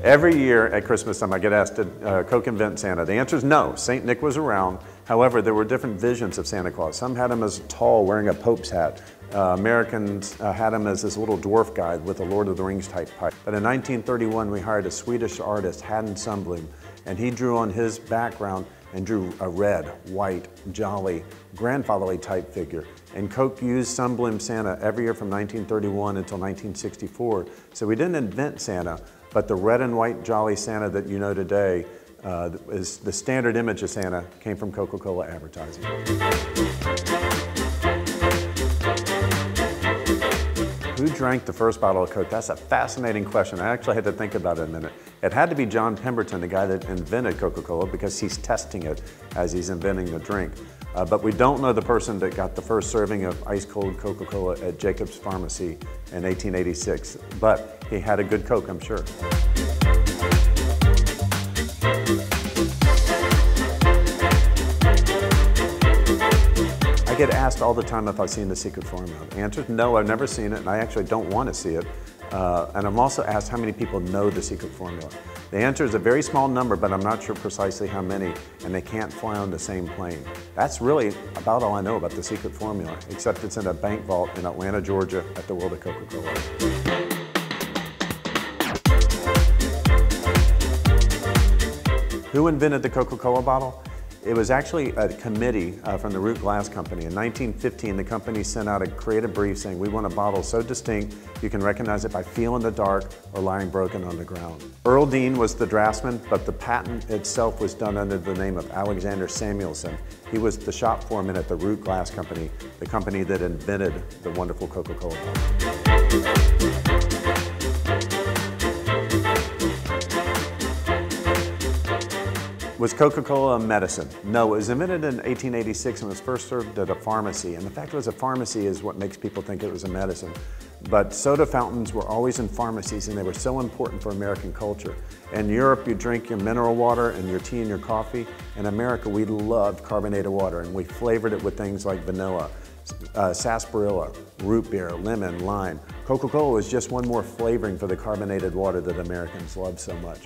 Every year at Christmas time I get asked, did Coke invent Santa? The answer is no. St. Nick was around. However, there were different visions of Santa Claus. Some had him as tall, wearing a Pope's hat. Americans had him as this little dwarf guy with a Lord of the Rings type pipe. But in 1931, we hired a Swedish artist, Haden Sundblom, and he drew on his background and drew a red, white, jolly, grandfatherly type figure. And Coke used Sundblom Santa every year from 1931 until 1964. So we didn't invent Santa, but the red and white jolly Santa that you know today is the standard image of Santa came from Coca-Cola advertising. Who drank the first bottle of Coke? That's a fascinating question. I actually had to think about it a minute. It had to be John Pemberton, the guy that invented Coca-Cola, because he's testing it as he's inventing the drink. But we don't know the person that got the first serving of ice-cold Coca-Cola at Jacob's Pharmacy in 1886. But he had a good Coke, I'm sure. I get asked all the time if I've seen the secret formula. The answer is no, I've never seen it, and I actually don't want to see it. And I'm also asked how many people know the secret formula. The answer is a very small number, but I'm not sure precisely how many, and they can't fly on the same plane. That's really about all I know about the secret formula, except it's in a bank vault in Atlanta, Georgia at the World of Coca-Cola. Who invented the Coca-Cola bottle? It was actually a committee from the Root Glass Company. In 1915, the company sent out a creative brief saying, we want a bottle so distinct you can recognize it by feeling the dark or lying broken on the ground. Earl Dean was the draftsman, but the patent itself was done under the name of Alexander Samuelson. He was the shop foreman at the Root Glass Company, the company that invented the wonderful Coca-Cola bottle. Was Coca-Cola a medicine? No, it was invented in 1886 and was first served at a pharmacy. And the fact it was a pharmacy is what makes people think it was a medicine. But soda fountains were always in pharmacies, and they were so important for American culture. In Europe, you drink your mineral water and your tea and your coffee. In America, we loved carbonated water, and we flavored it with things like vanilla, sarsaparilla, root beer, lemon, lime. Coca-Cola was just one more flavoring for the carbonated water that Americans loved so much.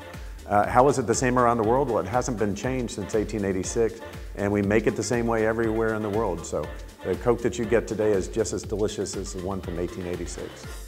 How is it the same around the world? Well, it hasn't been changed since 1886, and we make it the same way everywhere in the world. So the Coke that you get today is just as delicious as the one from 1886.